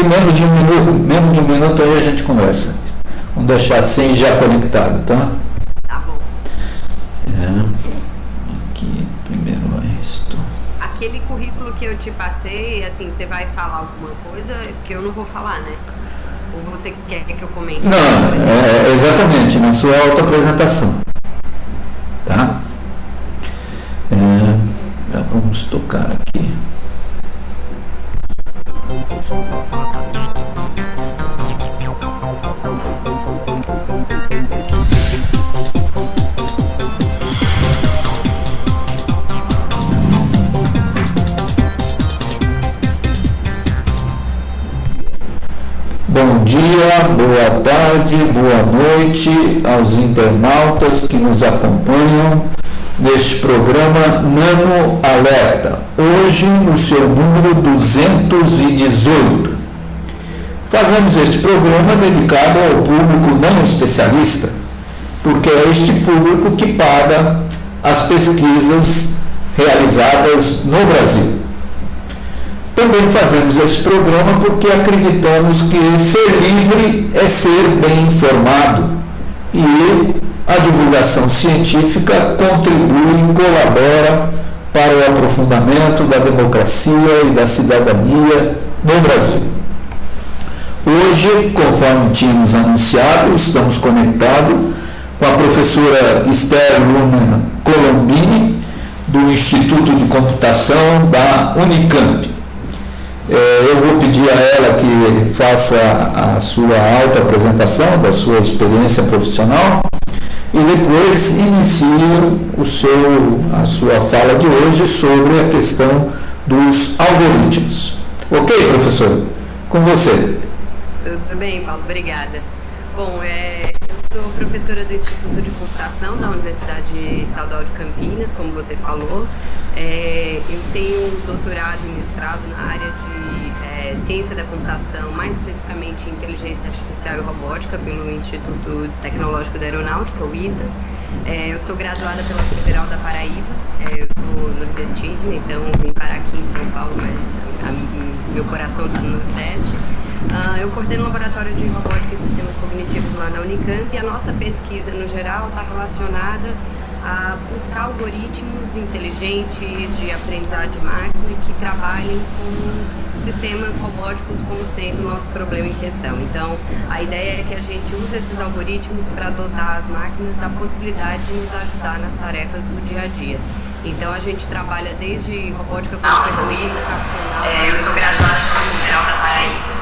menos de um minuto aí a gente conversa. Vamos deixar assim já conectado, tá? Tá bom. Aqui, primeiro isto. Aquele currículo que eu te passei, assim, você vai falar alguma coisa que eu não vou falar, né? Ou você quer que eu comente? Não, exatamente, na sua autoapresentação. Tá? Vamos tocar aqui. Bom dia, boa tarde, boa noite aos internautas que nos acompanham neste programa Nano Alerta, hoje no seu número 218. Fazemos este programa dedicado ao público não especialista, porque é este público que paga as pesquisas realizadas no Brasil. Também fazemos esse programa porque acreditamos que ser livre é ser bem informado e a divulgação científica contribui e colabora para o aprofundamento da democracia e da cidadania no Brasil. Hoje, conforme tínhamos anunciado, estamos conectados com a professora Esther Luna Colombini, do Instituto de Computação da Unicamp. Eu vou pedir a ela que faça a sua autoapresentação da sua experiência profissional e depois inicie a sua fala de hoje sobre a questão dos algoritmos. Ok, professor? Com você. Tudo bem, Paulo, obrigada. Bom, eu sou professora do Instituto de Computação da Universidade Estadual de Campinas, como você falou. Eu tenho doutorado e mestrado na área de Ciência da Computação, mais especificamente em Inteligência Artificial e Robótica, pelo Instituto Tecnológico da Aeronáutica, o ITA. Eu sou graduada pela Federal da Paraíba, eu sou nordestina, então vim parar aqui em São Paulo, mas meu coração está no Nordeste. Eu coordeno o Laboratório de Robótica e Sistemas Cognitivos lá na Unicamp e a nossa pesquisa, no geral, está relacionada a buscar algoritmos inteligentes de aprendizado de máquina que trabalhem com sistemas robóticos como sendo o nosso problema em questão. Então, a ideia é que a gente use esses algoritmos para dotar as máquinas da possibilidade de nos ajudar nas tarefas do dia a dia. Então, a gente trabalha desde robótica com ferramenta educacional. Eu sou graduada pela Federal da Paraíba.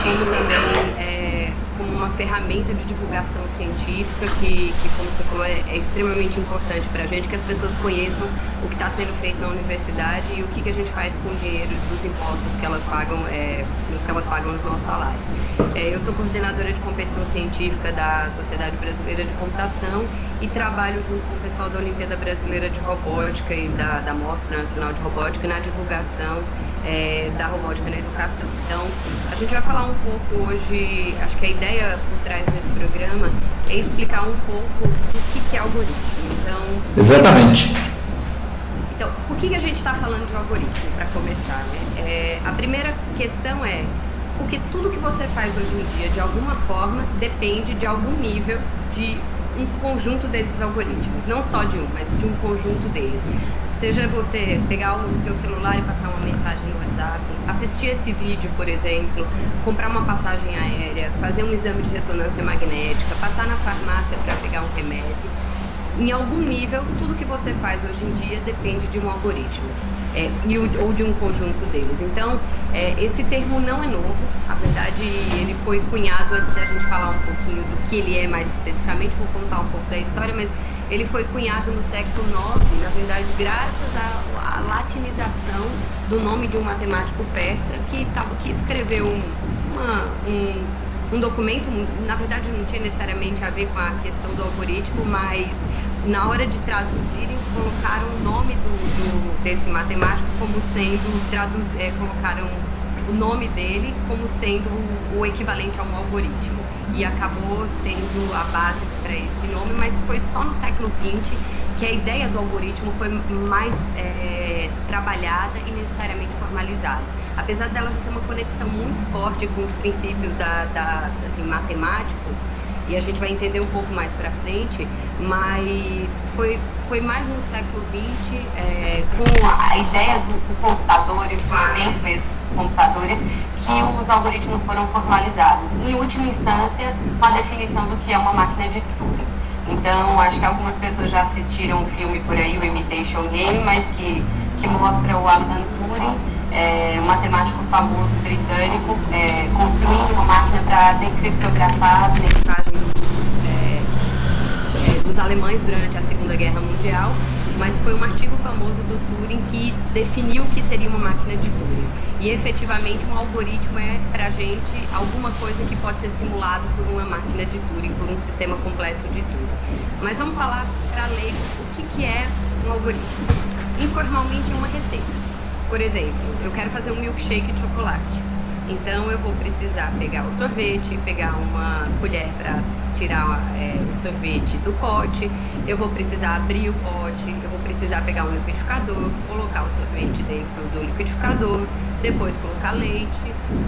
Como também como uma ferramenta de divulgação científica que como você falou, é extremamente importante para a gente que as pessoas conheçam o que está sendo feito na universidade e o que a gente faz com o dinheiro dos impostos que elas pagam, nos nossos salários. Eu sou coordenadora de competição científica da Sociedade Brasileira de Computação e trabalho junto com o pessoal da Olimpíada Brasileira de Robótica e da Mostra Nacional de Robótica na divulgação da robótica na educação. Então, a gente vai falar um pouco hoje, acho que a ideia por trás desse programa é explicar um pouco o que é algoritmo. Então, exatamente. Então, por que a gente está falando de algoritmo, para começar, né? A primeira questão é porque tudo que você faz hoje em dia, de alguma forma, depende de algum nível de um conjunto desses algoritmos, não só de um, mas de um conjunto deles. Seja você pegar o teu celular e passar uma mensagem no WhatsApp, assistir esse vídeo, por exemplo, comprar uma passagem aérea, fazer um exame de ressonância magnética, passar na farmácia para pegar um remédio. Em algum nível, tudo que você faz hoje em dia depende de um algoritmo ou de um conjunto deles. Então, esse termo não é novo. Na verdade, ele foi cunhado, antes da gente falar um pouquinho do que ele é mais especificamente, vou contar um pouco da história, mas ele foi cunhado no século IX, na verdade, graças à latinização do nome de um matemático persa que escreveu um documento, na verdade não tinha necessariamente a ver com a questão do algoritmo, mas na hora de traduzirem, colocaram o nome desse matemático como sendo, colocaram o nome dele como sendo o equivalente a um algoritmo. E acabou sendo a base para esse nome, mas foi só no século XX que a ideia do algoritmo foi mais trabalhada e necessariamente formalizada. apesar dela ter uma conexão muito forte com os princípios assim, matemáticos, e a gente vai entender um pouco mais para frente, mas foi mais no século XX, com a ideia do computador e o surgimento mesmo dos computadores, que os algoritmos foram formalizados. Em última instância, com a definição do que é uma máquina de Turing. Então, acho que algumas pessoas já assistiram um filme por aí, o Imitation Game, mas que mostra o Alan Turing, um matemático famoso britânico, construindo uma máquina para decriptografar as mensagens dos alemães durante a Segunda Guerra Mundial, mas foi um artigo famoso do Turing que definiu o que seria uma máquina de Turing. E efetivamente um algoritmo é, para a gente, alguma coisa que pode ser simulado por uma máquina de Turing, por um sistema completo de Turing. Mas vamos falar para leigos o que é um algoritmo. Informalmente é uma receita. Por exemplo, eu quero fazer um milkshake de chocolate. Então eu vou precisar pegar o sorvete, pegar uma colher para tirar o sorvete do pote, eu vou precisar abrir o pote, eu vou precisar pegar um liquidificador, colocar o sorvete dentro do liquidificador, depois colocar leite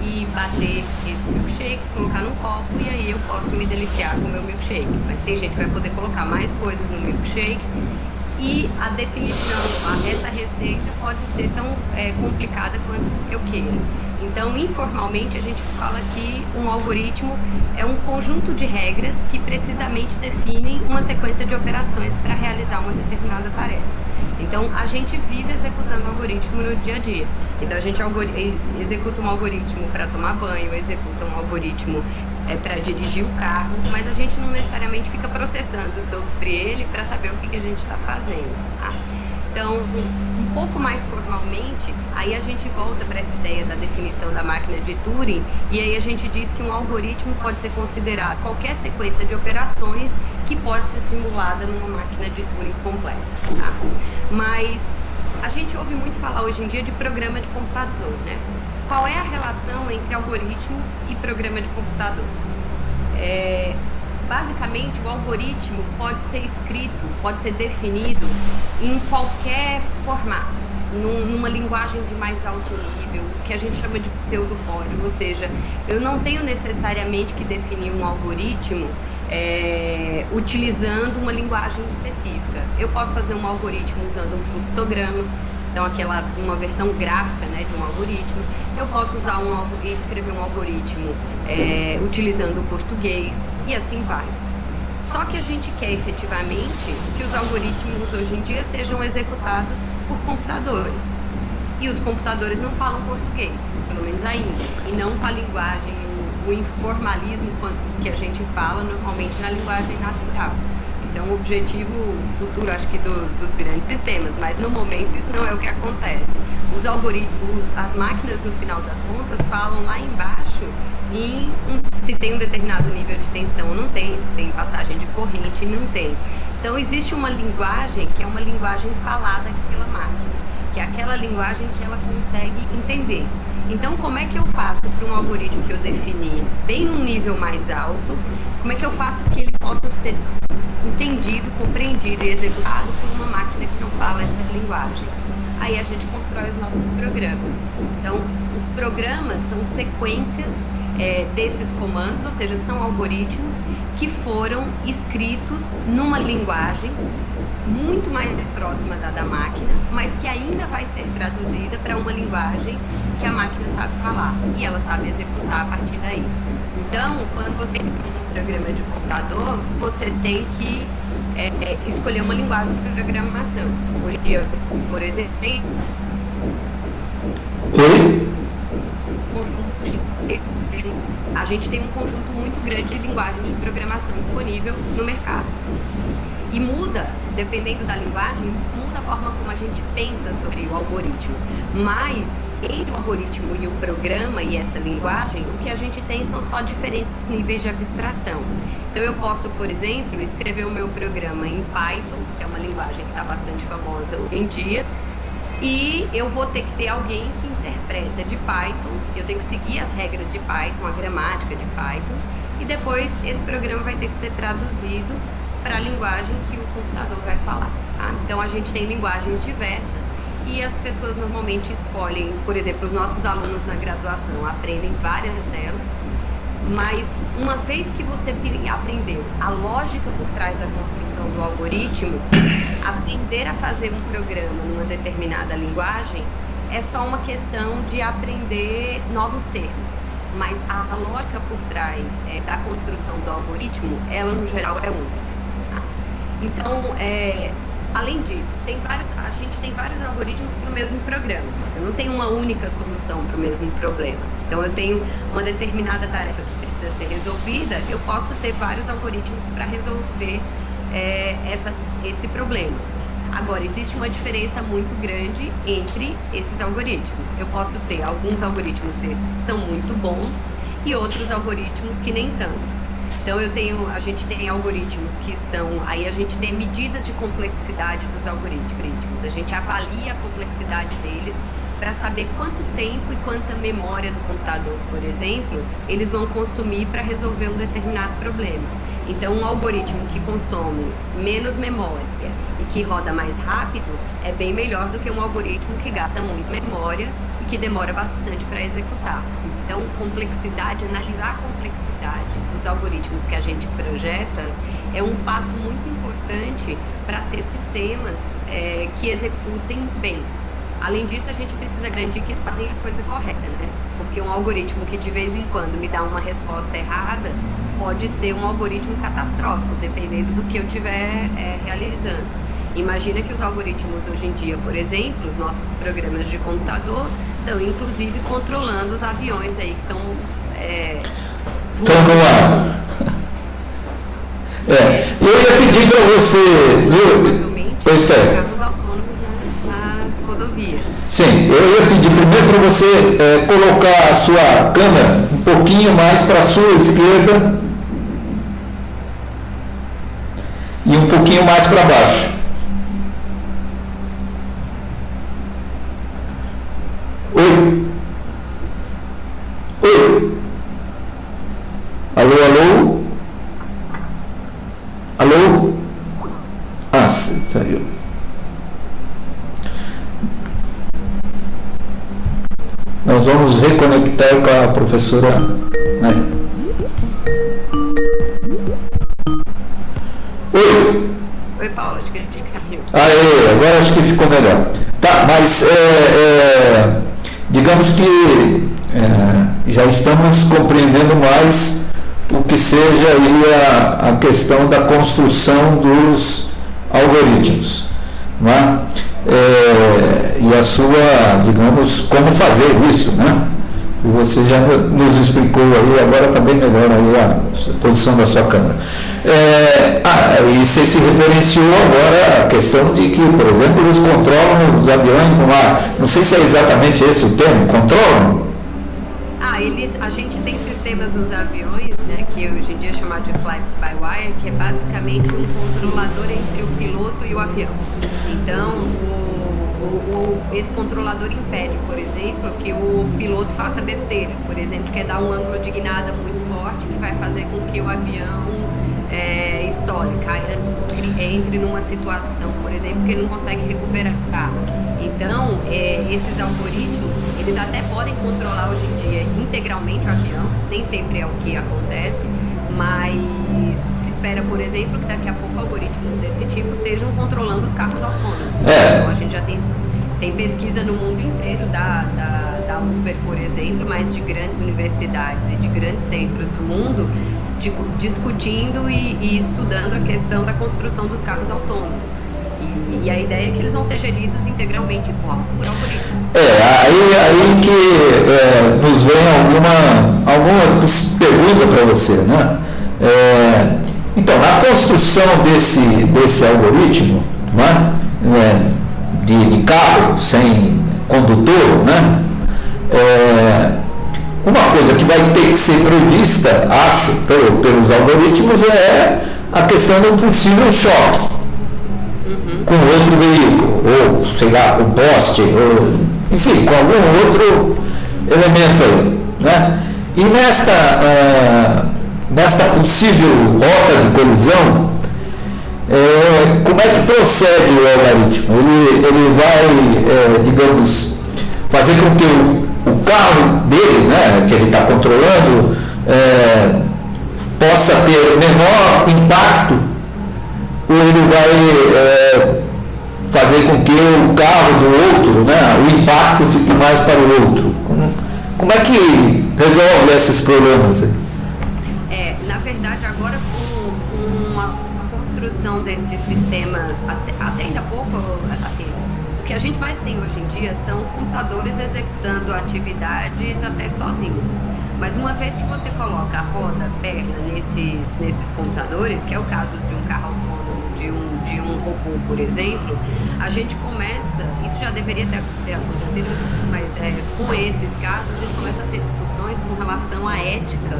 e bater esse milkshake, colocar num copo e aí eu posso me deliciar com o meu milkshake. Mas tem gente que vai poder colocar mais coisas no milkshake e a definição dessa receita pode ser tão complicada quanto eu queira. Então, informalmente, a gente fala que um algoritmo é um conjunto de regras que precisamente definem uma sequência de operações para realizar uma determinada tarefa. Então, a gente vive executando algoritmo no dia a dia. Então, a gente executa um algoritmo para tomar banho, executa um algoritmo para dirigir o carro, mas a gente não necessariamente fica processando sobre ele para saber o que a gente está fazendo. Tá? Então, um pouco mais formalmente, aí a gente volta para essa ideia da definição da máquina de Turing, e aí a gente diz que um algoritmo pode ser considerado qualquer sequência de operações que pode ser simulada numa máquina de Turing completa. Tá? Mas a gente ouve muito falar hoje em dia de programa de computador, né? Qual é a relação entre algoritmo e programa de computador? Basicamente, o algoritmo pode ser escrito, pode ser definido em qualquer formato, numa linguagem de mais alto nível, que a gente chama de pseudocódigo, ou seja, eu não tenho necessariamente que definir um algoritmo utilizando uma linguagem específica. Eu posso fazer um algoritmo usando um fluxograma, então uma versão gráfica, né, de um algoritmo. Eu posso escrever um algoritmo utilizando o português e assim vai. Só que a gente quer efetivamente que os algoritmos hoje em dia sejam executados por computadores. E os computadores não falam português, pelo menos ainda, e não com a linguagem, o informalismo que a gente fala normalmente na linguagem natural. Isso é um objetivo futuro, acho que, dos grandes sistemas, mas no momento isso não é o que acontece. Os algoritmos, as máquinas, no final das contas, falam lá embaixo se tem um determinado nível de tensão ou não tem, se tem passagem de corrente, não tem. Então, existe uma linguagem que é uma linguagem falada pela máquina, que é aquela linguagem que ela consegue entender. Então, como é que eu faço para um algoritmo que eu defini bem num nível mais alto, como é que eu faço que ele possa ser entendido, compreendido e executado por uma máquina que não fala essa linguagem? Aí a gente constrói os nossos programas. Então, os programas são sequências desses comandos, ou seja, são algoritmos que foram escritos numa linguagem muito mais próxima da máquina, mas que ainda vai ser traduzida para uma linguagem que a máquina sabe falar e ela sabe executar a partir daí. Então, quando você tem um programa de computador, você tem que escolher uma linguagem de programação. Hoje em dia, por exemplo, a gente tem um conjunto muito grande de linguagens de programação disponível no mercado. E muda, dependendo da linguagem, muda a forma como a gente pensa sobre o algoritmo. Mas, entre o algoritmo e o programa e essa linguagem, o que a gente tem são só diferentes níveis de abstração. Então, eu posso, por exemplo, escrever o meu programa em Python, que é uma linguagem que está bastante famosa hoje em dia, e eu vou ter que ter alguém que interpreta de Python, eu tenho que seguir as regras de Python, a gramática de Python, e depois esse programa vai ter que ser traduzido para a linguagem que o computador vai falar. Tá? Então, a gente tem linguagens diversas que as pessoas normalmente escolhem. Por exemplo, os nossos alunos na graduação aprendem várias delas, mas uma vez que você aprendeu a lógica por trás da construção do algoritmo, aprender a fazer um programa numa determinada linguagem é só uma questão de aprender novos termos. Mas a lógica por trás da construção do algoritmo, ela no geral é única. Tá? Então, além disso, a gente tem vários algoritmos para o mesmo programa. Eu não tenho uma única solução para o mesmo problema. Então, eu tenho uma determinada tarefa que precisa ser resolvida, eu posso ter vários algoritmos para resolver esse problema. Agora, existe uma diferença muito grande entre esses algoritmos. Eu posso ter alguns algoritmos desses que são muito bons e outros algoritmos que nem tanto. Então, a gente tem algoritmos que são... Aí a gente tem medidas de complexidade dos algoritmos. A gente avalia a complexidade deles para saber quanto tempo e quanta memória do computador, por exemplo, eles vão consumir para resolver um determinado problema. Então, um algoritmo que consome menos memória e que roda mais rápido é bem melhor do que um algoritmo que gasta muito memória e que demora bastante para executar. Então, complexidade, analisar a complexidade dos algoritmos que a gente projeta é um passo muito importante para ter sistemas que executem bem. Além disso, a gente precisa garantir que eles fazem a coisa correta, né? Porque um algoritmo que de vez em quando me dá uma resposta errada pode ser um algoritmo catastrófico, dependendo do que eu estiver realizando. Imagina que os algoritmos hoje em dia, por exemplo, os nossos programas de computador, estão inclusive controlando os aviões aí que estão voando no ar. Eu ia pedir para você... Carros autônomos nas rodovias. Sim, eu ia pedir primeiro para você colocar a sua câmera um pouquinho mais para a sua esquerda e um pouquinho mais para baixo. Oi? Oi? Alô, alô? Alô? Ah, saiu. Nós vamos reconectar com a professora, né? Oi? Oi, Paulo, acho que a gente caiu. Agora acho que ficou melhor. Tá, mas digamos que já estamos compreendendo mais o que seja aí a questão da construção dos algoritmos, não é? E a sua, digamos, como fazer isso, né? E você já nos explicou aí, agora está bem melhor aí a posição da sua câmera. E você se referenciou agora à questão de que, por exemplo, eles controlam os aviões no ar. Não sei se é exatamente esse o termo, controlam? A gente tem sistemas nos aviões, né, que hoje em dia é chamado de fly-by-wire, que é basicamente um controlador entre o piloto e o avião. Então, esse controlador impede, por exemplo, que o piloto faça besteira. Por exemplo, quer dar um ângulo de guinada muito forte que vai fazer com que o avião estoure, caia, entre numa situação, por exemplo, que ele não consegue recuperar. Então, esses algoritmos, eles até podem controlar hoje em dia integralmente o avião, nem sempre é o que acontece, mas se espera, por exemplo, que daqui a pouco algoritmos desse tipo estejam controlando os carros autônomos. Então, a gente já tem pesquisa no mundo inteiro da Uber, por exemplo, mas de grandes universidades e de grandes centros do mundo, discutindo e estudando a questão da construção dos carros autônomos. E a ideia é que eles vão ser geridos integralmente por algoritmos. Aí que nos vem alguma pergunta para você, né? Então, na construção desse algoritmo, né, de carro sem condutor, né, uma coisa que vai ter que ser prevista, acho, pelos algoritmos é a questão do possível choque com outro veículo, ou sei lá, com poste, ou, enfim, com algum outro elemento aí, né? E nesta possível rota de colisão, como é que procede o algoritmo? Ele vai, digamos, fazer com que o carro dele, né, que ele está controlando, possa ter menor impacto, ou ele vai fazer com que o carro do outro, né, o impacto fique mais para o outro? Como é que resolve esses problemas? Na verdade, agora com a construção desses sistemas, até ainda pouco, assim, o que a gente mais tem hoje em dia são computadores executando atividades até sozinhos. Mas uma vez que você coloca a roda, a perna nesses computadores, que é o caso de um carro autônomo, de um robô, por exemplo, a gente começa, isso já deveria ter acontecido, mas com esses casos a gente começa a ter discussões com relação à ética,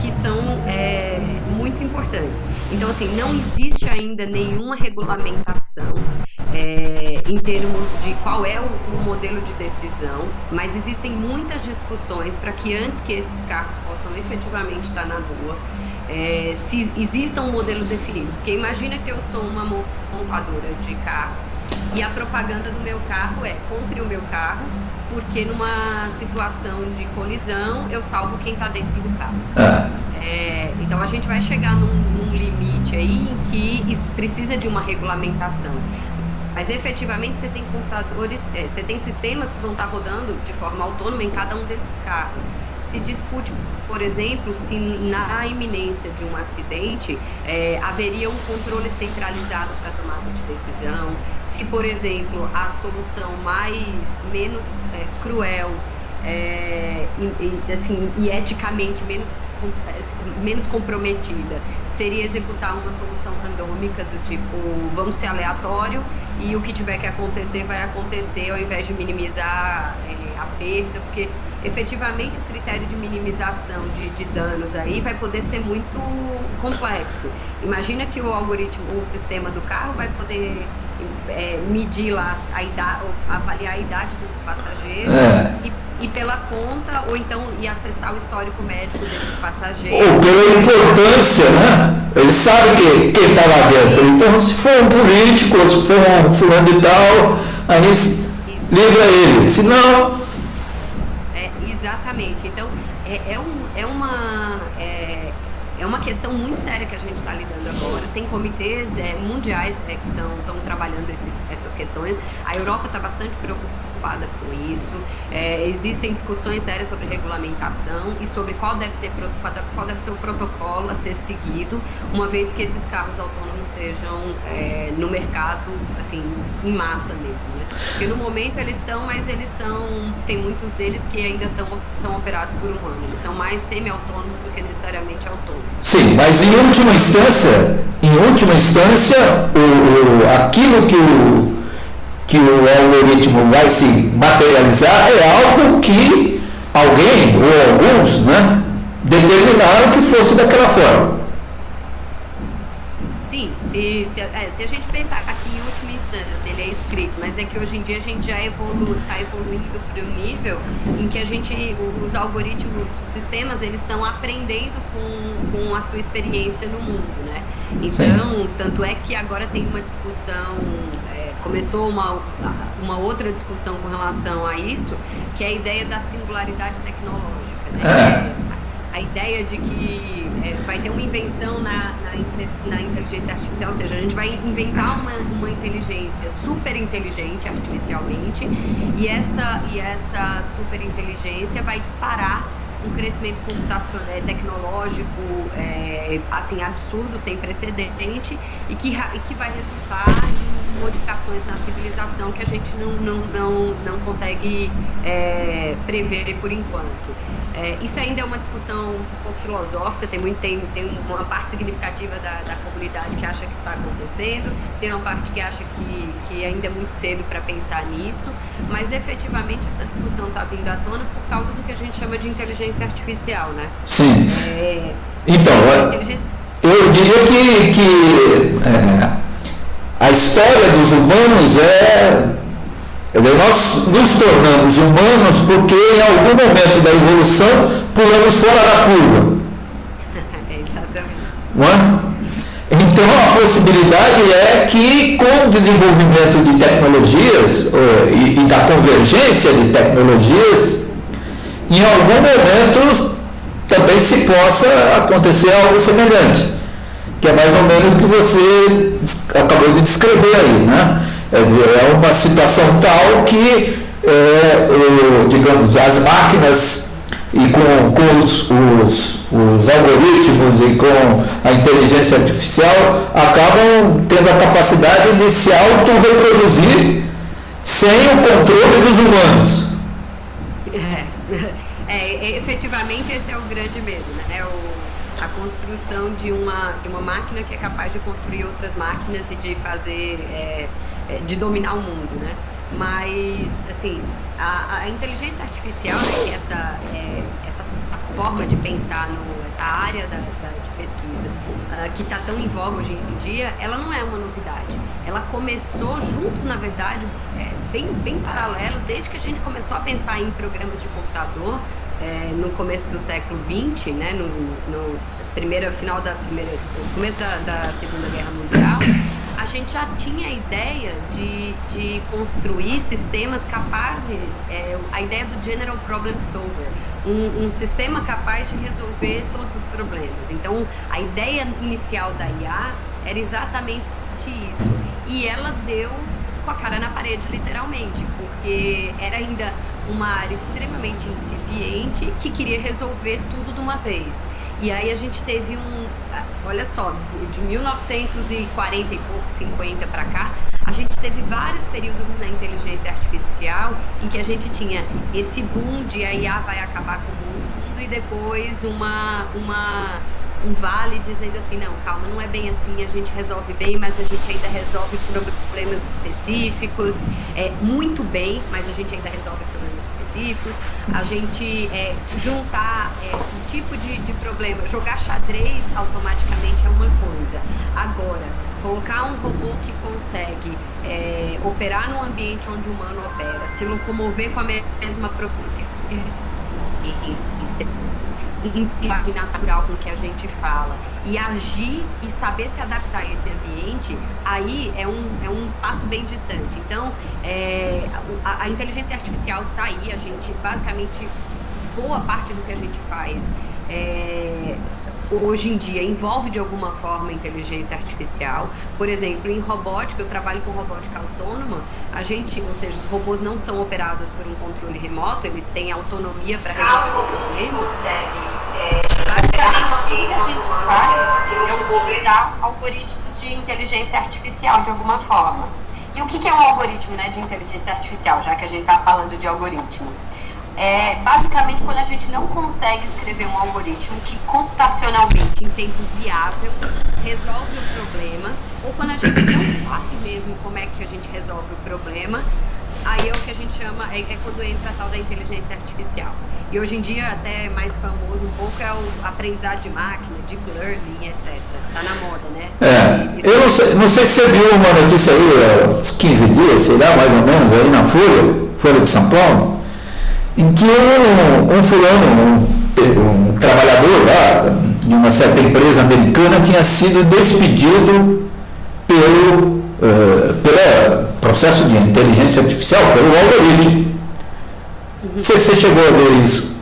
que são muito importantes. Então, assim, não existe ainda nenhuma regulamentação em termos de qual é o modelo de decisão, mas existem muitas discussões para que antes que esses carros possam efetivamente estar na rua, se exista um modelo definido. Porque imagina que eu sou uma montadora de carros e a propaganda do meu carro é: compre o meu carro, porque numa situação de colisão eu salvo quem está dentro do carro. Então a gente vai chegar num limite aí em que precisa de uma regulamentação. Mas efetivamente você tem computadores, você tem sistemas que vão estar rodando de forma autônoma em cada um desses carros. Se discute, por exemplo, se na iminência de um acidente haveria um controle centralizado para a tomada de decisão. Se, por exemplo, a solução menos cruel e eticamente menos comprometida seria executar uma solução randômica do tipo: vamos ser aleatório e o que tiver que acontecer vai acontecer, ao invés de minimizar a perda, porque efetivamente o critério de minimização de danos aí vai poder ser muito complexo. Imagina que o algoritmo, o sistema do carro vai poder medir lá a idade, avaliar a idade dos passageiros e pela conta, ou então acessar o histórico médico desses passageiros. Ou pela importância, né? Ele sabe que quem está lá dentro. Então, se for um político, ou se for um fulano e tal, aí livra ele. Se não... Exatamente. Então, é uma questão muito séria que a gente está lidando agora. Tem comitês mundiais que estão trabalhando essas questões. A Europa está bastante preocupada com isso. Existem discussões sérias sobre regulamentação e sobre qual deve ser o protocolo a ser seguido, uma vez que esses carros autônomos estejam no mercado, assim, em massa mesmo, né? Porque no momento eles estão, mas tem muitos deles que ainda são operados por humano. Eles são mais semi-autônomos do que necessariamente autônomos. Sim, mas em última instância, aquilo que o algoritmo vai se materializar é algo que alguém ou alguns, né, determinaram que fosse daquela forma. Sim, se a gente pensar aqui em última instância, ele é escrito, mas é que hoje em dia a gente já está evoluindo para um nível em que os algoritmos, os sistemas, eles estão aprendendo com a sua experiência no mundo, né? Então, sim, tanto é que agora tem uma discussão, começou uma outra discussão com relação a isso, que é a ideia da singularidade tecnológica, né? A ideia de que vai ter uma invenção na inteligência artificial, ou seja, a gente vai inventar uma inteligência super inteligente artificialmente, e essa super inteligência vai disparar um crescimento computacional, tecnológico, assim, absurdo, sem precedente, e que vai resultar em modificações na civilização que a gente não consegue prever por enquanto. Isso ainda é uma discussão um pouco filosófica, tem uma parte significativa da comunidade que acha que está acontecendo, tem uma parte que acha que ainda é muito cedo para pensar nisso, mas efetivamente essa discussão está vindo à tona por causa do que a gente chama de inteligência artificial, né? Sim. Então, eu diria que a história dos humanos nós nos tornamos humanos porque em algum momento da evolução pulamos fora da curva. Exatamente. Não é? Então a possibilidade é que, com o desenvolvimento de tecnologias e da convergência de tecnologias, em algum momento também se possa acontecer algo semelhante, que é mais ou menos o que você acabou de descrever aí, né? É uma situação tal que, digamos, as máquinas e com os algoritmos e com a inteligência artificial acabam tendo a capacidade de se auto-reproduzir sem o controle dos humanos. Efetivamente esse é o grande medo, né? A construção de uma máquina que é capaz de construir outras máquinas e de fazer, de dominar o mundo, né? Mas, assim, a inteligência artificial, né, essa forma de pensar, essa área de pesquisa que está tão em voga hoje em dia, ela não é uma novidade. Ela começou junto, na verdade, bem paralelo, desde que a gente começou a pensar em programas de computador, no começo do século XX, né, no começo da Segunda Guerra Mundial, a gente já tinha a ideia de construir sistemas capazes, a ideia do General Problem Solver, um sistema capaz de resolver todos os problemas. Então, a ideia inicial da IA era exatamente isso. E ela deu com a cara na parede, literalmente, porque era ainda uma área extremamente incipiente que queria resolver tudo de uma vez. E aí a gente teve olha só, de 1940 e pouco, 50 para cá, a gente teve vários períodos na inteligência artificial em que a gente tinha esse boom de a IA vai acabar com o mundo e depois um vale dizendo assim, não, calma, não é bem assim, a gente resolve bem, mas a gente ainda resolve problemas específicos, muito bem, mas a gente ainda resolve problemas específicos. A gente juntar um tipo de problema, jogar xadrez automaticamente é uma coisa. Agora, colocar um robô que consegue operar num ambiente onde o humano opera, se locomover com a mesma linguagem natural com que a gente fala e agir e saber se adaptar a esse ambiente, aí é um passo bem distante. Então, a inteligência artificial está aí, a gente basicamente, boa parte do que a gente faz hoje em dia envolve de alguma forma a inteligência artificial. Por exemplo, em robótica, eu trabalho com robótica autônoma, ou seja, os robôs não são operados por um controle remoto, eles têm autonomia para resolver problemas. Basicamente, o que a gente faz é utilizar algoritmos de inteligência artificial de alguma forma. E o que é um algoritmo, né, de inteligência artificial, já que a gente está falando de algoritmo? Basicamente, quando a gente não consegue escrever um algoritmo que computacionalmente, em tempo viável, resolve o problema, ou quando a gente não sabe mesmo como é que a gente resolve o problema, aí é o que a gente chama, quando entra a tal da inteligência artificial. E hoje em dia, até mais famoso um pouco, é o aprendizado de máquina, deep learning, etc. Está na moda, né? Eu não sei se você viu uma notícia aí, há uns 15 dias, sei lá, mais ou menos, aí na Folha de São Paulo, em que um fulano, um trabalhador lá de uma certa empresa americana tinha sido despedido pelo processo de inteligência artificial, pelo algoritmo. Você chegou a ver isso?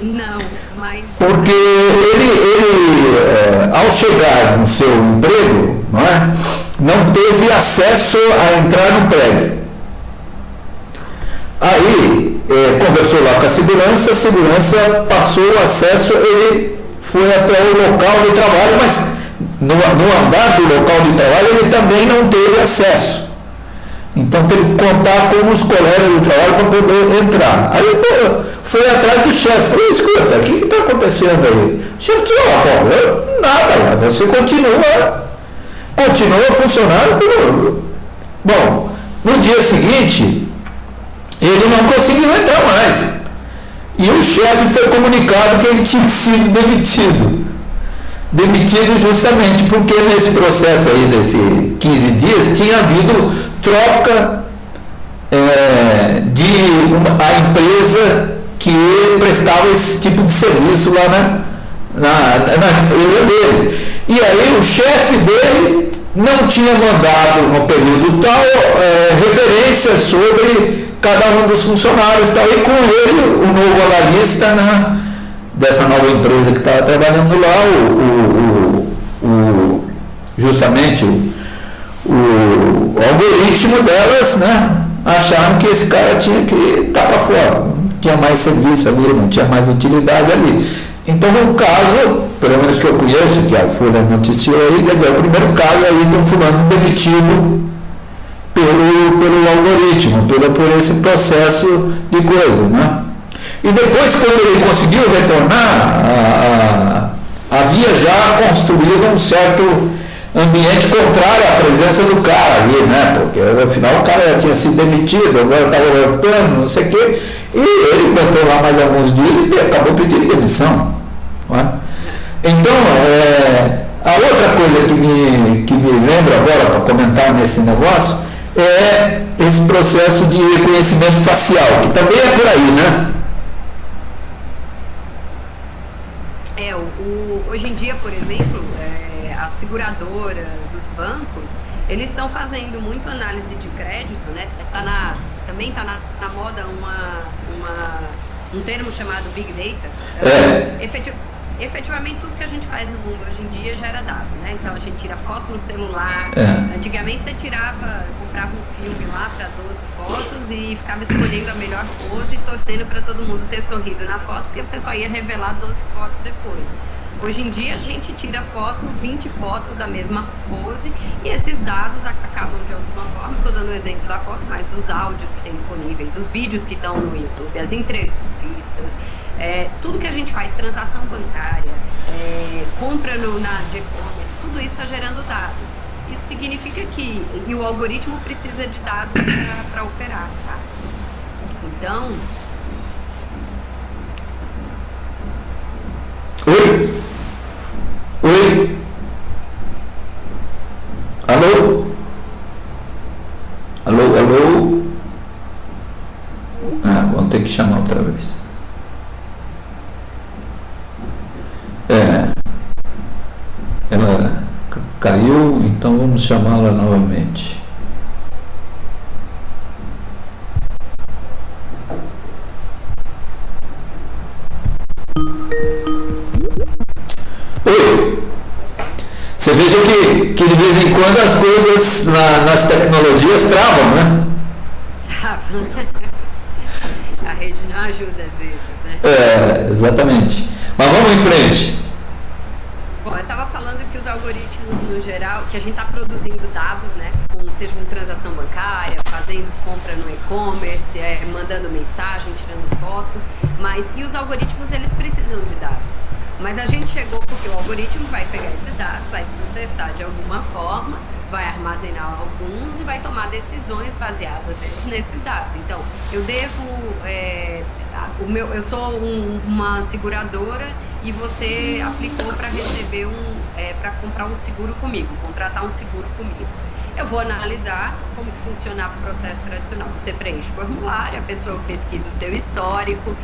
Não, mas... Porque ele ao chegar no seu emprego, não teve acesso a entrar no prédio. Aí, conversou lá com a segurança passou o acesso, ele foi até o local de trabalho, mas no andar do local de trabalho ele também não teve acesso. Então teve que contar com os colegas de trabalho para poder entrar. Aí foi atrás do chefe, falou, escuta, o que está acontecendo aí? O chefe disse, nada, você continua funcionando. Bom, no dia seguinte, ele não conseguiu entrar mais. E o chefe foi comunicado que ele tinha sido demitido. Demitido justamente porque nesse processo aí, desses 15 dias, tinha havido troca a empresa que prestava esse tipo de serviço lá na empresa dele. E aí o chefe dele não tinha mandado no período tal referências sobre cada um dos funcionários tal, e com ele o novo analista dessa nova empresa que estava trabalhando lá, justamente o algoritmo delas, né, acharam que esse cara tinha que estar para fora, não tinha mais serviço ali, não tinha mais utilidade ali. Então, o caso, pelo menos que eu conheço, que a Folha noticiou aí, quer dizer, o primeiro caso aí de um fulano demitido pelo algoritmo, por esse processo de coisa, né? E depois, quando ele conseguiu retornar, havia já construído um certo ambiente contrário à presença do cara ali, né? Porque afinal o cara já tinha sido demitido, agora estava voltando, não sei o quê, e ele botou lá mais alguns dias e acabou pedindo demissão. Não é? Então, a outra coisa que me lembra agora para comentar nesse negócio é esse processo de reconhecimento facial, que também é por aí, né? Hoje em dia, por exemplo, as seguradoras, os bancos, eles estão fazendo muito análise de crédito, né? Também está na moda um termo chamado Big Data. Efetivamente, tudo que a gente faz no mundo hoje em dia gera dado, né? Então, a gente tira foto no celular. Antigamente, você comprava um filme lá para 12 fotos e ficava escolhendo a melhor pose e torcendo para todo mundo ter sorrido na foto, porque você só ia revelar 12 fotos depois. Hoje em dia, a gente tira 20 fotos da mesma pose, e esses dados acabam de alguma forma, estou dando o exemplo da foto, mas os áudios que tem disponíveis, os vídeos que estão no YouTube, as entrevistas, tudo que a gente faz, transação bancária, compra de e-commerce, tudo isso está gerando dados. Isso significa que o algoritmo precisa de dados para operar, tá? Então... Oi? Alô? Vamos ter que chamar outra vez. Ela caiu, então vamos chamá-la novamente. Oi! Você veja que de vez em quando as coisas nas tecnologias travam, né? A rede não ajuda às vezes, né? Exatamente. Mas vamos em frente. Bom, eu estava falando que os algoritmos, no geral, que a gente está produzindo dados, né? Seja com transação bancária, fazendo compra no e-commerce, mandando mensagem, tirando foto, e os algoritmos, eles precisam de dados. Mas a gente chegou porque o algoritmo vai pegar esses dados, vai processar de alguma forma, vai armazenar alguns e vai tomar decisões baseadas nesses dados. Então, eu eu sou uma seguradora e você aplicou para receber para comprar um seguro comigo, contratar um seguro comigo. Eu vou analisar como que funciona o processo tradicional. Você preenche o formulário, a pessoa pesquisa o seu histórico,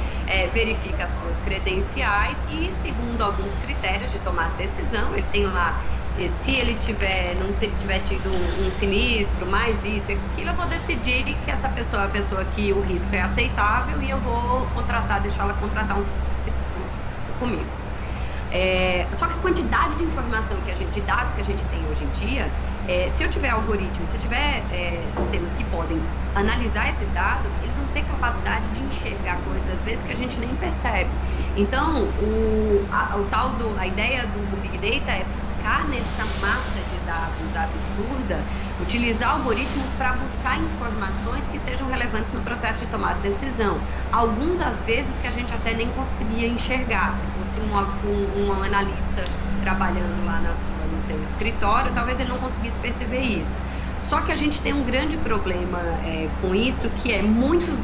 verifica as suas credenciais e, segundo alguns critérios de tomar decisão, ele tem lá, se ele não tiver tido um sinistro, mais isso e aquilo, eu vou decidir que essa pessoa é a pessoa que o risco é aceitável e eu vou deixar ela contratar um seguro comigo. Só que a quantidade de informação de dados que a gente tem hoje em dia, se eu tiver algoritmos, se eu tiver sistemas que podem analisar esses dados, eles vão ter capacidade de enxergar coisas, às vezes, que a gente nem percebe. Então, a ideia do Big Data é buscar nessa massa de dados absurda, utilizar algoritmos para buscar informações que sejam relevantes no processo de tomada de decisão. Alguns, às vezes, que a gente até nem conseguia enxergar. Se fosse um analista trabalhando lá no seu escritório, talvez ele não conseguisse perceber isso. Só que a gente tem um grande problema com isso, que é muitos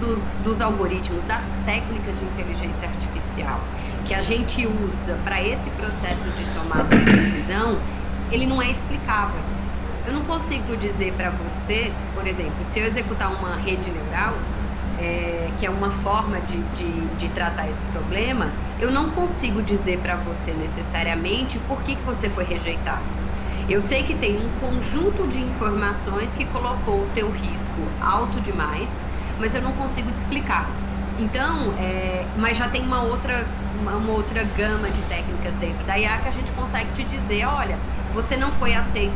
dos algoritmos, das técnicas de inteligência artificial que a gente usa para esse processo de tomada de decisão, ele não é explicável. Eu não consigo dizer para você, por exemplo, se eu executar uma rede neural, que é uma forma de tratar esse problema, eu não consigo dizer para você necessariamente por que você foi rejeitado. Eu sei que tem um conjunto de informações que colocou o teu risco alto demais, mas eu não consigo te explicar. Então, mas já tem uma outra gama de técnicas dentro da IA que a gente consegue te dizer, olha, você não foi aceito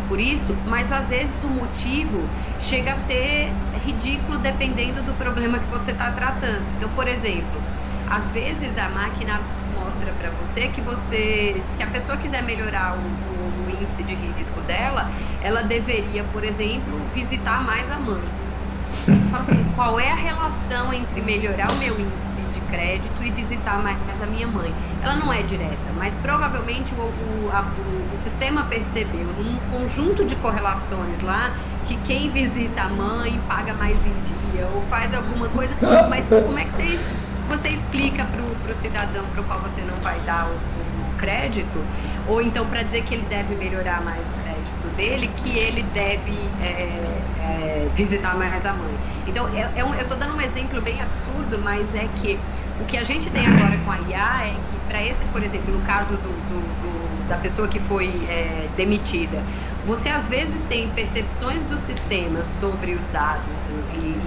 por isso, mas às vezes o motivo chega a ser ridículo dependendo do problema que você está tratando. Então, por exemplo, às vezes a máquina mostra para você que se a pessoa quiser melhorar o índice de risco dela, ela deveria, por exemplo, visitar mais a mãe. Fala assim, qual é a relação entre melhorar o meu índice de crédito e visitar mais a minha mãe? Ela não é direta, mas provavelmente o sistema percebeu num conjunto de correlações lá que quem visita a mãe paga mais em dia ou faz alguma coisa, mas como é que você explica para o cidadão para o qual você não vai dar o crédito, ou então para dizer que ele deve melhorar mais o crédito dele, que ele deve visitar mais a mãe. Então, eu estou dando um exemplo bem absurdo, mas é que o que a gente tem agora com a IA é que para esse, por exemplo, no caso da pessoa que foi demitida, você às vezes tem percepções do sistema sobre os dados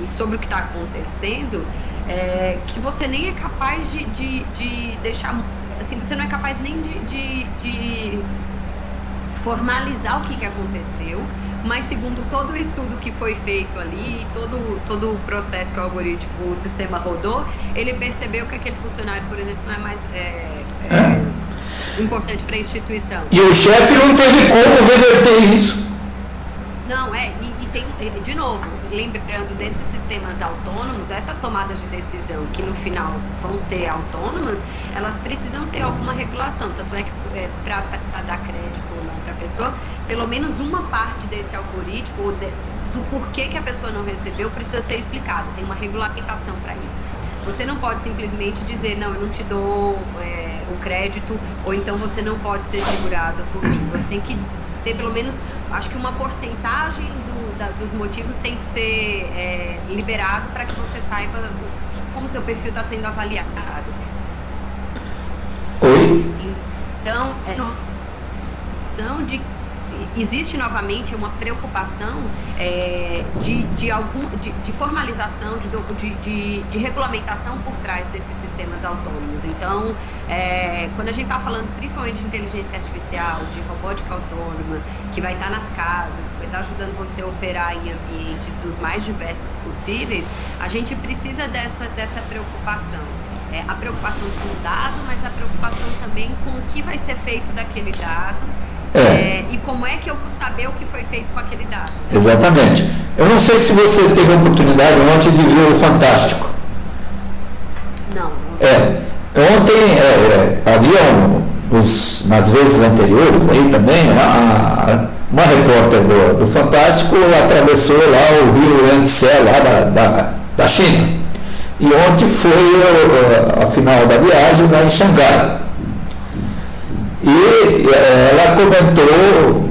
e sobre o que está acontecendo, que você nem é capaz de deixar, assim, você não é capaz nem de formalizar o que aconteceu, mas segundo todo o estudo que foi feito ali, todo o processo que o sistema rodou, ele percebeu que aquele funcionário, por exemplo, não é mais importante para a instituição. E o chefe não teve como reverter isso. Não, e tem, de novo, lembrando desses sistemas autônomos, essas tomadas de decisão que no final vão ser autônomas, elas precisam ter alguma regulação, tanto é que para dar crédito ou não para a pessoa, pelo menos uma parte desse algoritmo, do porquê que a pessoa não recebeu, precisa ser explicado, tem uma regulamentação para isso. Você não pode simplesmente dizer, não, eu não te dou o crédito, ou então você não pode ser segurado por mim. Você tem que ter pelo menos, acho que uma porcentagem dos motivos tem que ser liberado para que você saiba como o teu perfil está sendo avaliado. Oi? Então, existe novamente uma preocupação de formalização, de regulamentação por trás desses sistemas autônomos. Então, quando a gente está falando principalmente de inteligência artificial, de robótica autônoma, que vai estar nas casas, que vai estar ajudando você a operar em ambientes dos mais diversos possíveis, a gente precisa dessa preocupação. A preocupação com o dado, mas a preocupação também com o que vai ser feito daquele dado. E como é que eu vou saber o que foi feito com aquele dado? Exatamente. Eu não sei se você teve a oportunidade ontem de ver o Fantástico. Não. Ontem havia, nas vezes anteriores aí também, uma repórter do Fantástico atravessou lá o rio Yangtze, lá da China. E ontem foi a final da viagem lá em Xangai. E ela comentou,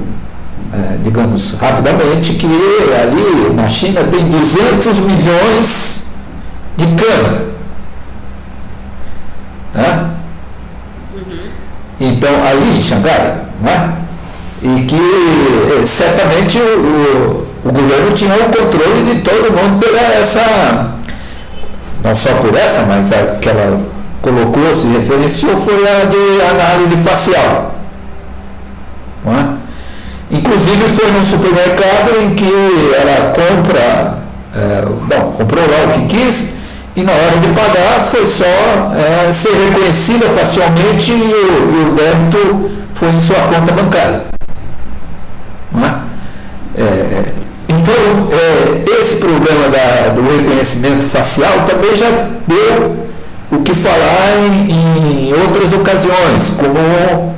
digamos, rapidamente, que ali na China tem 200 milhões de câmeras. Né? Uhum. Então, ali em Xangai, né? E que certamente o governo tinha o controle de todo mundo pela essa, não só por essa, mas aquela colocou, se referenciou, foi a de análise facial. Não é? Inclusive foi num supermercado em que ela comprou lá o que quis e na hora de pagar foi só ser reconhecida facilmente e o débito foi em sua conta bancária. Não é? Então, esse problema do reconhecimento facial também já deu o que falar em outras ocasiões, como,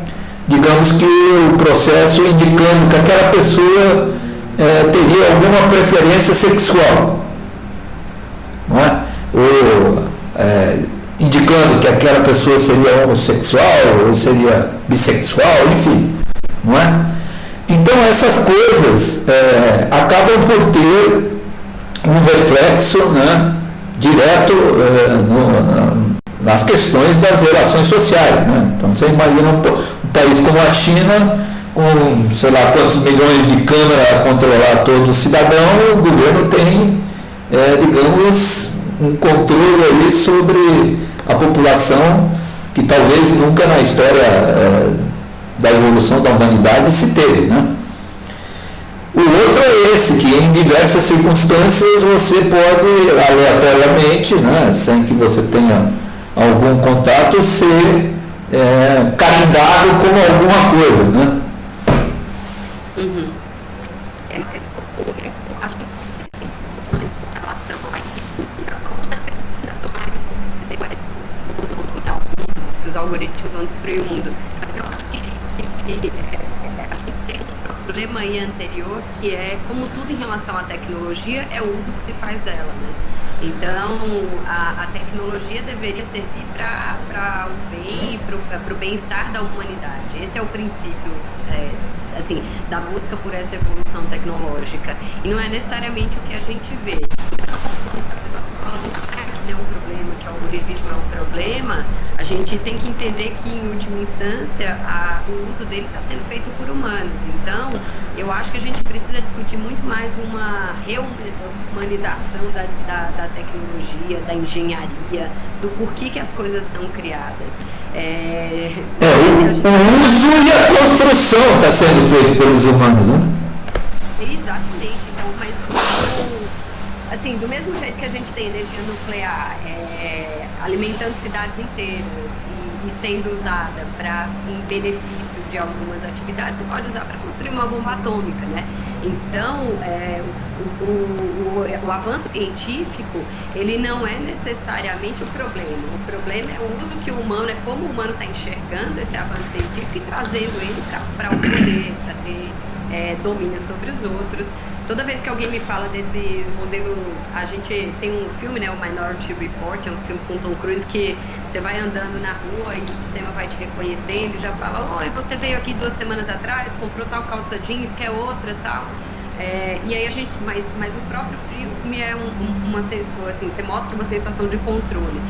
digamos que o processo indicando que aquela pessoa teria alguma preferência sexual, não é? Ou indicando que aquela pessoa seria homossexual ou seria bissexual, enfim, não é? Então essas coisas acabam por ter um reflexo, né, direto nas questões das relações sociais, né? Então você imagina um país como a China, com sei lá quantos milhões de câmeras a controlar todo cidadão, o governo tem, digamos, um controle ali sobre a população que talvez nunca na história da evolução da humanidade se teve, né? O outro é esse, que em diversas circunstâncias você pode aleatoriamente, né, sem que você tenha algum contato, ser carimbado como alguma coisa, né? Uhum. Os algoritmos vão destruir o mundo. Mas eu acho que tem um problema aí anterior, que é, como tudo em relação à tecnologia, é o uso que se faz dela, né? Então, a tecnologia deveria servir para o bem e para o bem-estar da humanidade. Esse é o princípio, assim, da busca por essa evolução tecnológica. E não é necessariamente o que a gente vê. Então, as pessoas falam que é um problema, que o algoritmo é um problema, a gente tem que entender que, em última instância, o uso dele está sendo feito por humanos. Então, eu acho que a gente precisa discutir muito mais uma reumanização da tecnologia, da engenharia, do porquê que as coisas são criadas. O uso e a construção está sendo feito pelos humanos, né? Exatamente. Então, mas assim, do mesmo jeito que a gente tem energia nuclear alimentando cidades inteiras e sendo usada em benefício de algumas atividades, você pode usar para construir uma bomba atômica, né? Então, o avanço científico, ele não é necessariamente o problema. O problema é o uso que o humano, como o humano está enxergando esse avanço científico e trazendo ele para o poder, para ter domínio sobre os outros. Toda vez que alguém me fala desses modelos, a gente tem um filme, né, o Minority Report, é um filme com Tom Cruise, que você vai andando na rua e o sistema vai te reconhecendo e já fala, oi, você veio aqui 2 semanas atrás, comprou tal calça jeans, quer outra, tal. E aí a gente, mas o próprio filme é uma sensação, assim, você mostra uma sensação de controle.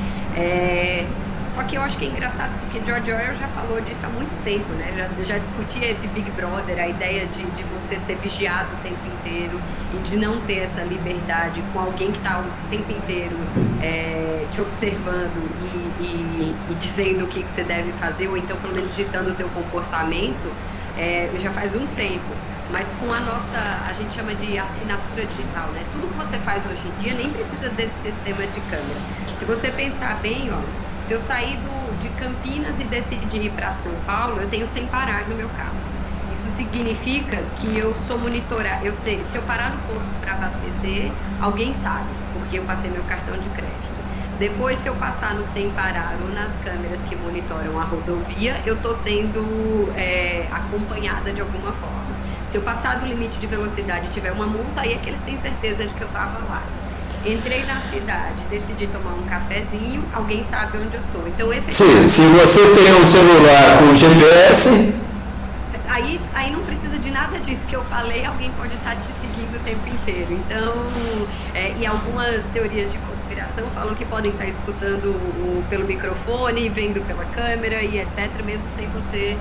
Só que eu acho que é engraçado, porque George Orwell já falou disso há muito tempo, né? Já discutia esse Big Brother, a ideia de você ser vigiado o tempo inteiro e de não ter essa liberdade com alguém que está o tempo inteiro te observando e dizendo o que você deve fazer, ou então pelo menos ditando o teu comportamento, já faz um tempo. Mas com a gente chama de assinatura digital, né? Tudo que você faz hoje em dia nem precisa desse sistema de câmera. Se você pensar bem, ó, se eu sair de Campinas e decidir ir para São Paulo, eu tenho sem parar no meu carro. Isso significa que eu sou monitorada. Eu sei, se eu parar no posto para abastecer, alguém sabe, porque eu passei meu cartão de crédito. Depois, se eu passar no sem parar ou nas câmeras que monitoram a rodovia, eu estou sendo acompanhada de alguma forma. Se eu passar do limite de velocidade e tiver uma multa, aí é que eles têm certeza de que eu estava lá. Entrei na cidade, decidi tomar um cafezinho, alguém sabe onde eu estou. Então, efetivamente, se você tem um celular com GPS... Aí não precisa de nada disso que eu falei, alguém pode estar te seguindo o tempo inteiro. Então, e algumas teorias de conspiração falam que podem estar escutando pelo microfone, vendo pela câmera e etc, mesmo sem você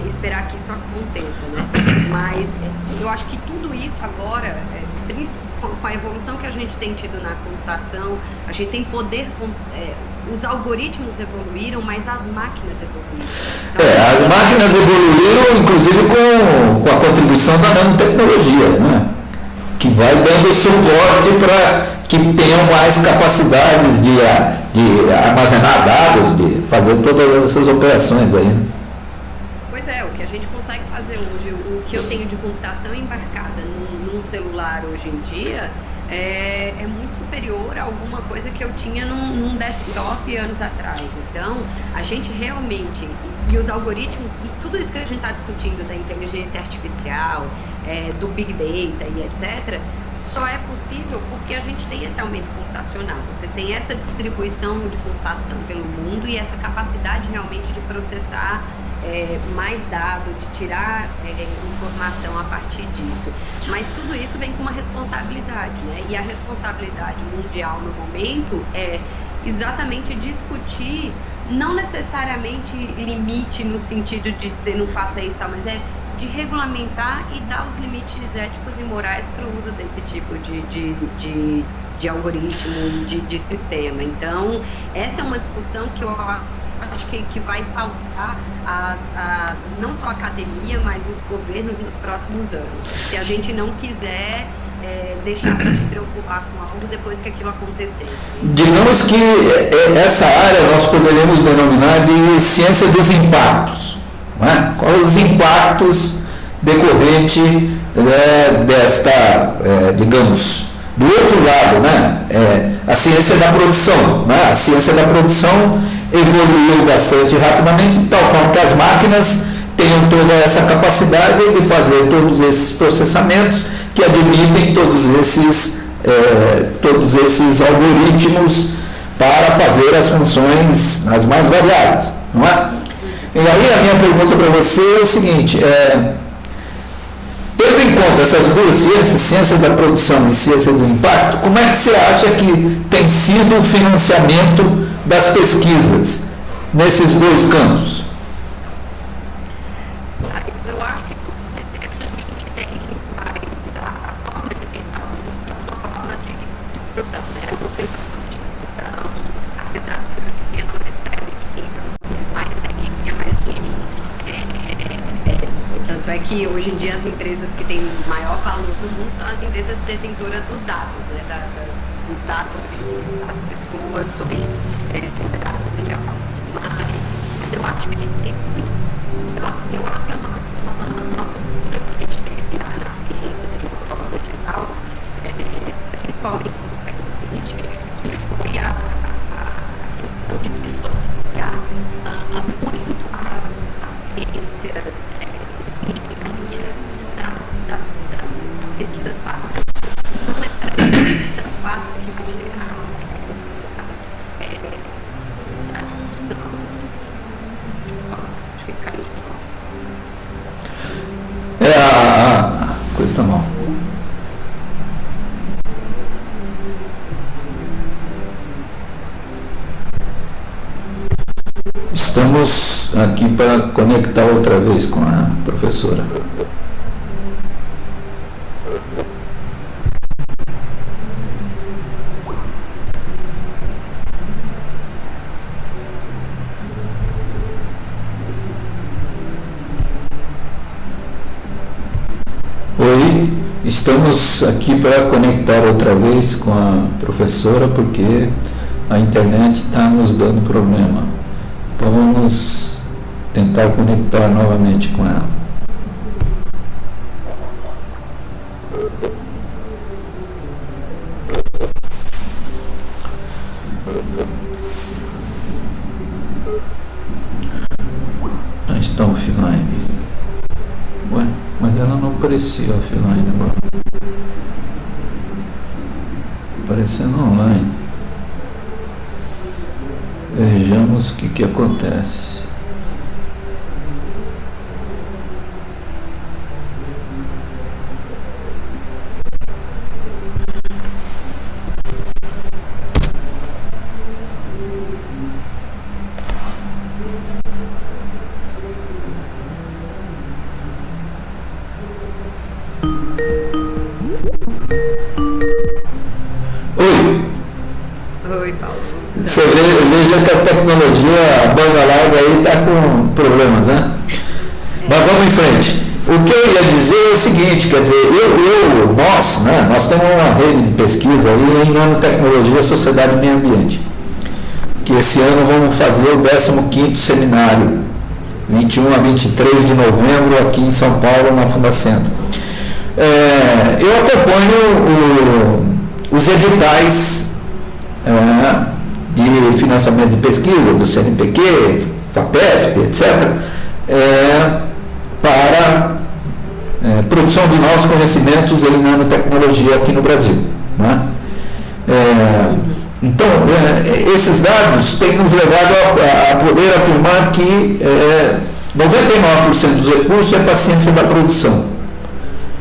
esperar que isso aconteça, né? Mas eu acho que tudo isso agora, com a evolução que a gente tem tido na computação, a gente tem poder, os algoritmos evoluíram, mas as máquinas evoluíram. Então, as máquinas evoluíram, inclusive com a contribuição da nanotecnologia, né? Que vai dando suporte para que tenham mais capacidades de armazenar dados, de fazer todas essas operações aí, né? Pois é, o que a gente consegue fazer hoje, o que eu tenho de computação embarcada num celular hoje em dia, é muito superior a alguma coisa que eu tinha num desktop anos atrás. Então, a gente realmente, e os algoritmos, e tudo isso que a gente está discutindo da inteligência artificial, do Big Data e etc., só é possível porque a gente tem esse aumento computacional, você tem essa distribuição de computação pelo mundo e essa capacidade realmente de processar mais dados, de tirar informação a partir disso. Mas tudo isso vem com uma responsabilidade, né? E a responsabilidade mundial no momento é exatamente discutir, não necessariamente limite no sentido de dizer não faça isso, mas é de regulamentar e dar os limites éticos e morais para o uso desse tipo de algoritmo, de sistema. Então, essa é uma discussão que eu acho que vai pautar não só a academia, mas os governos nos próximos anos. Se a gente não quiser deixar para se preocupar com algo depois que aquilo acontecer. Digamos que essa área nós poderíamos denominar de ciência dos impactos. Né? Quais os impactos decorrentes desta, digamos, do outro lado, né? A ciência da produção. Né? A ciência da produção evoluiu bastante rapidamente, de tal forma que as máquinas tenham toda essa capacidade de fazer todos esses processamentos que admitem todos esses algoritmos para fazer as funções as mais variadas. Não é? E aí a minha pergunta para você é o seguinte, tendo em conta essas duas ciências, ciência da produção e ciência do impacto, como é que você acha que tem sido o financiamento das pesquisas nesses dois campos? Eu acho que você tem a forma de pensar, a forma de produção, apesar de eu não recebe tanto é que hoje em dia as empresas que têm maior valor no mundo são as empresas detentoras dos dados, né? Dos dados das pessoas sobre os dados mundial. Mas eu acho que tem eu acho que é uma que a gente tem que dar na ciência da forma digital, principalmente no século XX, que foi a questão de dissociar muito as ciências das pesquisas básicas. Não necessariamente tão fácil que vai chegar a coisa está mal. Estamos aqui para conectar outra vez com a professora. Oi, estamos aqui para conectar outra vez com a professora porque a internet está nos dando problema. Então vamos tentar conectar novamente com ela. Está offline. Ué, mas ela não aparecia offline agora. Aparecendo online. Vejamos o que acontece. Oi, Paulo. Você veja que a tecnologia, a banda larga aí está com problemas, né? Mas vamos em frente. O que eu ia dizer é o seguinte, quer dizer, nós temos uma rede de pesquisa aí em nanotecnologia, sociedade e meio ambiente, que esse ano vamos fazer o 15º seminário, 21 a 23 de novembro, aqui em São Paulo, na Fundacentro. Eu acompanho os editais de financiamento de pesquisa do CNPq, FAPESP, etc., para produção de novos conhecimentos em nanotecnologia aqui no Brasil, né? Então, esses dados têm nos levado a poder afirmar que 99% dos recursos é para a ciência da produção.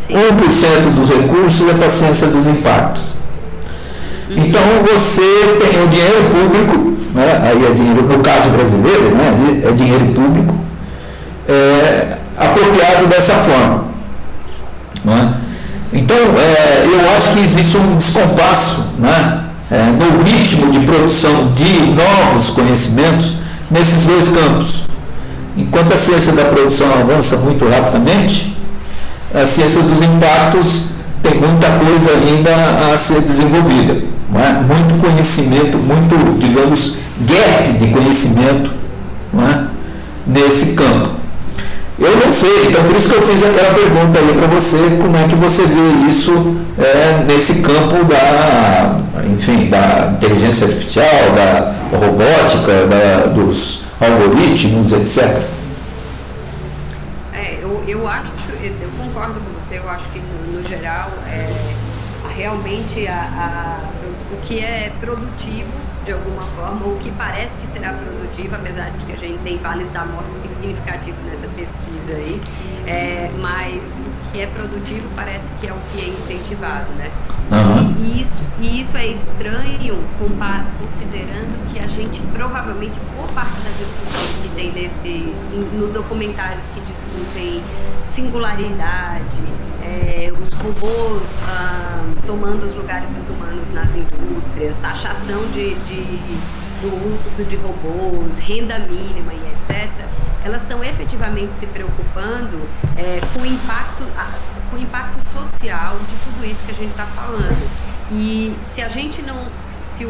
1% dos recursos é para a ciência dos impactos. Então, você tem o dinheiro público, né? Aí é dinheiro, no caso brasileiro, né? É dinheiro público, apropriado dessa forma. Né? Então, eu acho que existe um descompasso, né? No ritmo de produção de novos conhecimentos nesses dois campos. Enquanto a ciência da produção avança muito rapidamente, a ciência dos impactos tem muita coisa ainda a ser desenvolvida, não é? Muito conhecimento, muito, digamos, gap de conhecimento, não é? Nesse campo. Eu não sei, então por isso que eu fiz aquela pergunta aí para você, como é que você vê isso nesse campo da inteligência artificial, da robótica, dos algoritmos, etc. Eu concordo com você, eu acho que no geral, realmente o que é produtivo de alguma forma, o que parece que será produtivo, apesar de que a gente tem vales da morte significativos nessa pesquisa aí, mas o que é produtivo parece que é o que é incentivado, né? Uhum. E isso é estranho, considerando que a gente provavelmente, por parte das discussões que tem nos documentários que discutem singularidade, os robôs tomando os lugares dos humanos nas indústrias, taxação do uso de robôs, renda mínima e etc., elas estão efetivamente se preocupando com o impacto social de tudo isso que a gente está falando. E se a gente não... Se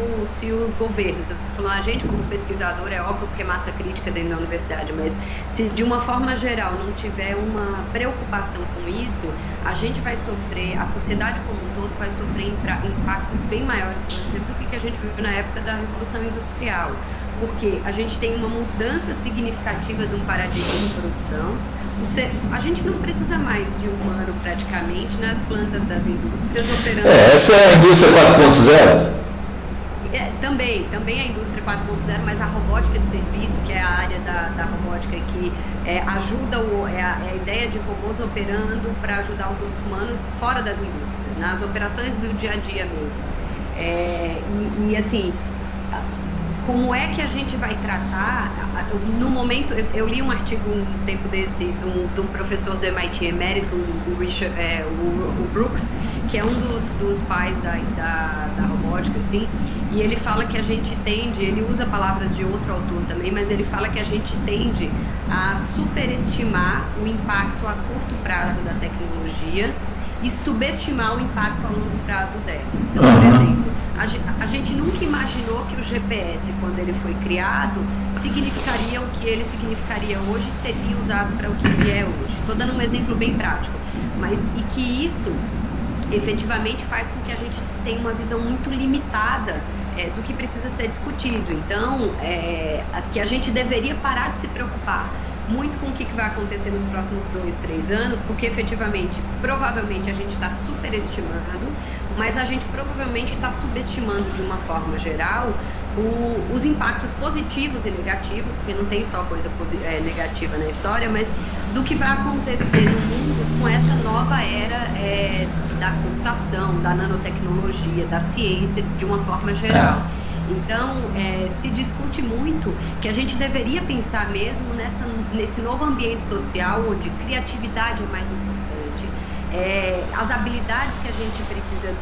os governos, eu estou falando a gente como pesquisador, é óbvio que é massa crítica dentro da universidade, mas se de uma forma geral não tiver uma preocupação com isso, a gente vai sofrer, a sociedade como um todo vai sofrer impactos bem maiores, por exemplo, do que a gente viu na época da Revolução Industrial, porque a gente tem uma mudança significativa de um paradigma de produção. A gente não precisa mais de humano praticamente nas plantas das indústrias operando... Essa é a indústria 4.0? Também a indústria 4.0, mas a robótica de serviço, que é a área da robótica que ajuda, a ideia de robôs operando para ajudar os humanos fora das indústrias, nas operações do dia a dia mesmo. Assim, como é que a gente vai tratar, no momento, eu li um artigo um tempo desse, de um professor do MIT emérito, o Brooks, que é um dos pais da robótica, assim, e ele fala que a gente tende, ele usa palavras de outro autor também, mas ele fala que a gente tende a superestimar o impacto a curto prazo da tecnologia e subestimar o impacto a longo prazo dela. Então, por exemplo, a gente nunca imaginou que o GPS, quando ele foi criado, significaria o que ele significaria hoje e seria usado para o que ele é hoje. Estou dando um exemplo bem prático, mas e que isso efetivamente faz com que a gente tenha uma visão muito limitada do que precisa ser discutido. Então, que a gente deveria parar de se preocupar muito com o que vai acontecer nos próximos 2, 3 anos, porque efetivamente, provavelmente a gente está superestimando, mas a gente provavelmente está subestimando de uma forma geral os impactos positivos e negativos, porque não tem só coisa negativa na história, mas do que vai acontecer no mundo com essa nova era da computação, da nanotecnologia, da ciência, de uma forma geral. Então, se discute muito que a gente deveria pensar mesmo nesse novo ambiente social, onde criatividade é mais importante, as habilidades que a gente precisa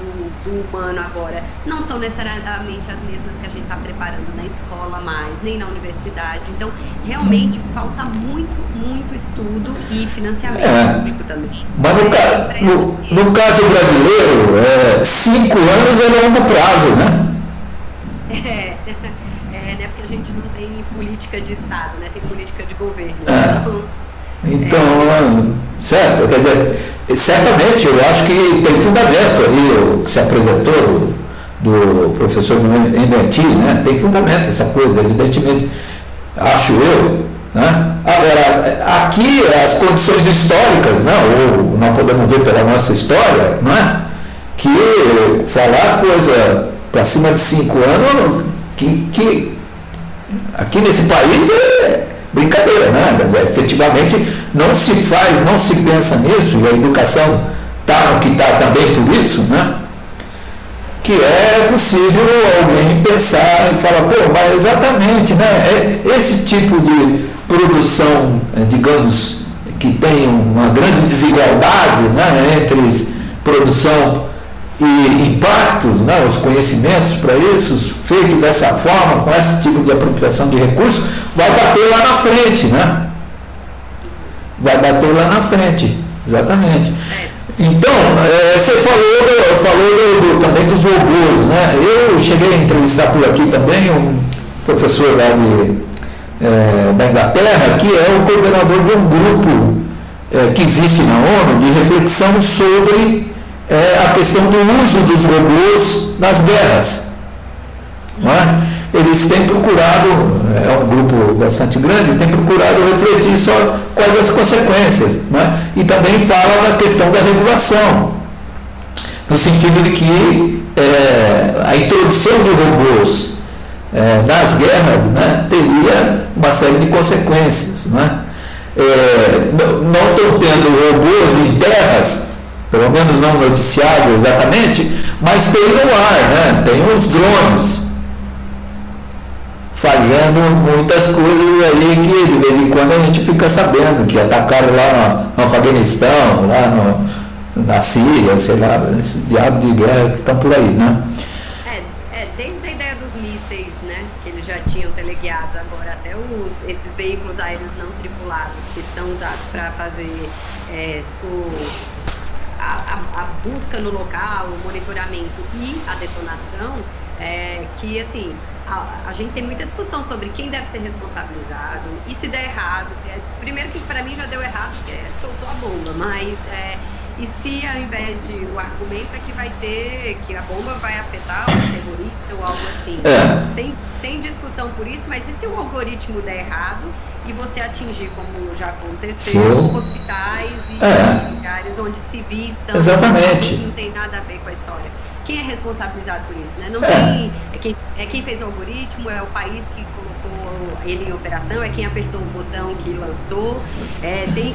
do humano agora não são necessariamente as mesmas que a gente está preparando na escola mais, nem na universidade. Então, realmente, falta muito estudo e financiamento público também. Mas no caso brasileiro, 5 anos é longo prazo, né? Né, porque a gente não tem política de Estado, né, tem política de governo. Então, certo, quer dizer, certamente eu acho que tem fundamento aí o que se apresentou do professor do MIT, né, tem fundamento essa coisa, evidentemente, acho eu, né? Agora, aqui as condições históricas, né, ou nós podemos ver pela nossa história, né, que falar coisa para cima de 5 anos, que aqui nesse país é brincadeira, né? Quer dizer, efetivamente não se faz, não se pensa nisso, e a educação está no que está também por isso, né? Que é possível alguém pensar e falar, pô, mas exatamente, né? Esse tipo de produção, digamos, que tem uma grande desigualdade, né, entre produção e impactos, né, os conhecimentos para isso, feito dessa forma, com esse tipo de apropriação de recursos, vai bater lá na frente, né? Vai bater lá na frente, exatamente. Então, você falou também dos robôs, né? Eu cheguei a entrevistar por aqui também um professor lá da Inglaterra, que é o coordenador de um grupo que existe na ONU de reflexão sobre a questão do uso dos robôs nas guerras. Não é? Eles têm procurado, é um grupo bastante grande, tem procurado refletir só quais as consequências, não é? E também fala da questão da regulação, no sentido de que a introdução de robôs nas guerras, né, teria uma série de consequências. Não é? Não estão tendo robôs em terras, pelo menos não noticiado exatamente, mas tem no ar, né? Tem os drones fazendo muitas coisas aí que de vez em quando a gente fica sabendo, que atacaram lá no Afeganistão, lá na Síria, sei lá, esse diabo de guerra que estão por aí, né? Desde a ideia dos mísseis, né, que eles já tinham teleguiados, agora até esses veículos aéreos não tripulados, que são usados para fazer a busca no local, o monitoramento e a detonação, que assim, a gente tem muita discussão sobre quem deve ser responsabilizado e se der errado. Primeiro que para mim já deu errado, porque soltou a bomba, mas e se ao invés de o argumento é que vai ter, que a bomba vai afetar o terrorista ou algo assim, sem discussão por isso, mas e se o algoritmo der errado e você atingir, como já aconteceu, hospitais e lugares onde civis estão, exatamente, não tem nada a ver com a história. Quem é responsabilizado por isso, né? Não tem, quem fez o algoritmo, é o país que colocou ele em operação, é quem apertou o botão que lançou.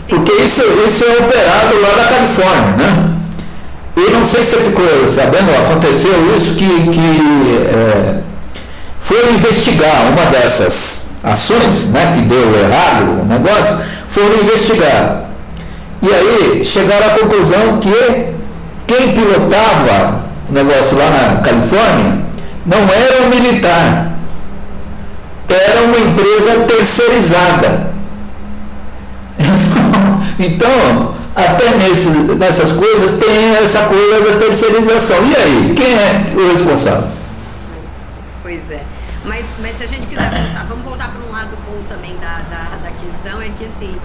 Porque isso é operado lá na Califórnia, né? E não sei se você ficou sabendo, aconteceu isso que foram investigar uma dessas ações, né, que deu errado o negócio, foram investigar. E aí chegaram à conclusão que quem pilotava o negócio lá na Califórnia não era um militar, era uma empresa terceirizada. Então, até nessas coisas tem essa coisa da terceirização. E aí, quem é o responsável? Pois é. Mas se a gente quiser voltar, vamos voltar para um lado bom também da questão, é que assim,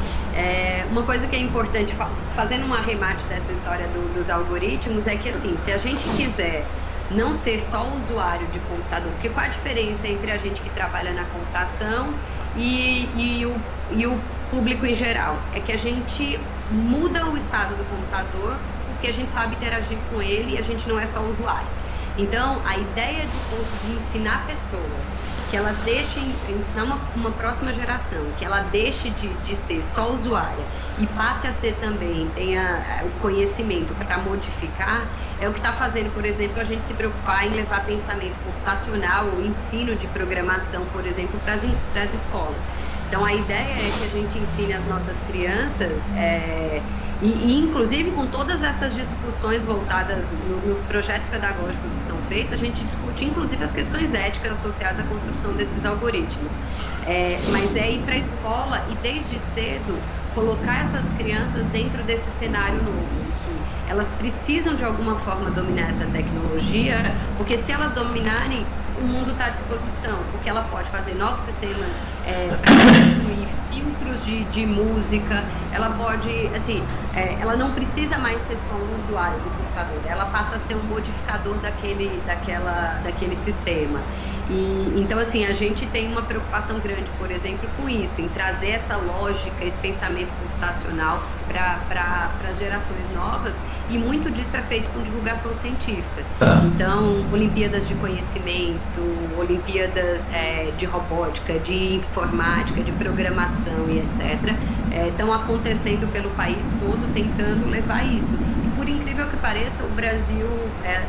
uma coisa que é importante, fazendo um arremate dessa história dos algoritmos, é que assim, se a gente quiser não ser só usuário de computador, porque qual a diferença entre a gente que trabalha na computação e o público em geral? É que a gente muda o estado do computador porque a gente sabe interagir com ele e a gente não é só usuário. Então, a ideia de conseguir ensinar pessoas, que elas deixem, ensinar uma próxima geração, que ela deixe de ser só usuária e passe a ser também, tenha o conhecimento para modificar, é o que está fazendo, por exemplo, a gente se preocupar em levar pensamento computacional ou ensino de programação, por exemplo, para as escolas. Então, a ideia é que a gente ensine as nossas crianças, e inclusive com todas essas discussões voltadas nos projetos pedagógicos que são feitos, a gente discute inclusive as questões éticas associadas à construção desses algoritmos. Mas é ir para a escola e desde cedo colocar essas crianças dentro desse cenário novo. Elas precisam de alguma forma dominar essa tecnologia, porque se elas dominarem, o mundo está à disposição, porque ela pode fazer novos sistemas para construir filtros de música, ela pode, assim, ela não precisa mais ser só um usuário do computador, ela passa a ser um modificador daquele sistema. Então, assim, a gente tem uma preocupação grande, por exemplo, com isso, em trazer essa lógica, esse pensamento computacional para as gerações novas, e muito disso é feito com divulgação científica. Então, Olimpíadas de Conhecimento, Olimpíadas de Robótica, de Informática, de Programação e etc., estão acontecendo pelo país todo, tentando levar isso. E, por incrível que pareça, o Brasil,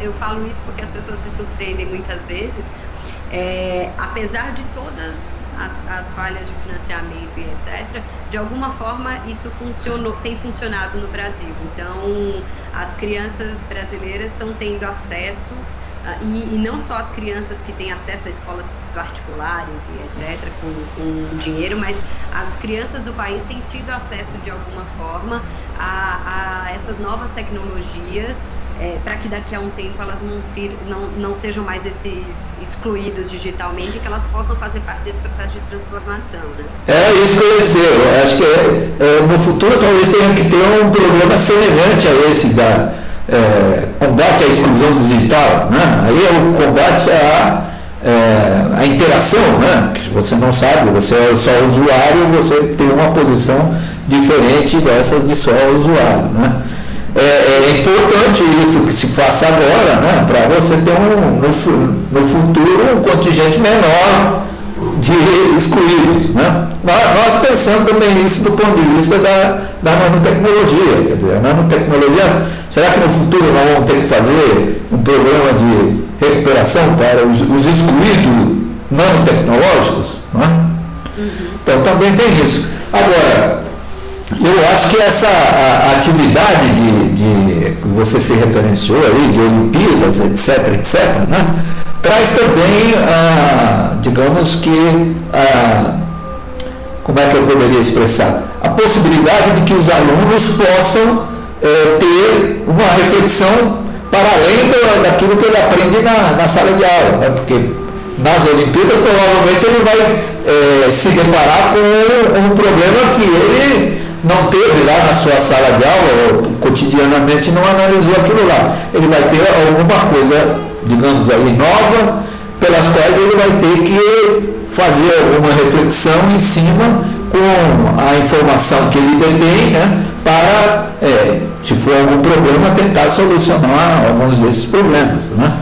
eu falo isso porque as pessoas se surpreendem muitas vezes, apesar de todas as falhas de financiamento e etc., de alguma forma isso tem funcionado no Brasil. Então, as crianças brasileiras estão tendo acesso, e não só as crianças que têm acesso a escolas particulares e etc., com dinheiro, mas as crianças do país têm tido acesso de alguma forma a essas novas tecnologias, para que daqui a um tempo elas não sejam mais esses excluídos digitalmente, que elas possam fazer parte desse processo de transformação, né? É isso que eu ia dizer. Eu acho que no futuro talvez tenha que ter um programa semelhante a esse da combate à exclusão digital, né? Aí é o combate à interação, né? Que você não sabe, você é só usuário, você tem uma posição diferente dessa de só usuário, né? É importante isso que se faça agora, né, para você ter no futuro um contingente menor de excluídos, né? Nós pensamos também isso do ponto de vista da nanotecnologia. Quer dizer, a nanotecnologia, será que no futuro nós vamos ter que fazer um programa de recuperação para os excluídos nanotecnológicos, né? Então também tem isso. Agora, eu acho que essa atividade que você se referenciou aí, de Olimpíadas, etc., né, traz também, digamos que, como é que eu poderia expressar? A possibilidade de que os alunos possam ter uma reflexão para além daquilo que ele aprende na sala de aula, né, porque nas Olimpíadas provavelmente ele vai se deparar com um problema que ele não teve lá na sua sala de aula, ou cotidianamente não analisou aquilo lá. Ele vai ter alguma coisa, digamos aí, nova, pelas quais ele vai ter que fazer alguma reflexão em cima com a informação que ele detém, né, para, se for algum problema, tentar solucionar alguns desses problemas, né?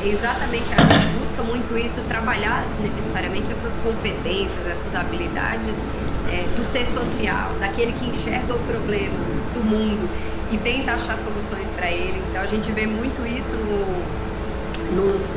Exatamente, a gente busca muito isso, trabalhar necessariamente essas competências, essas habilidades do ser social, daquele que enxerga o problema do mundo e tenta achar soluções para ele. Então a gente vê muito isso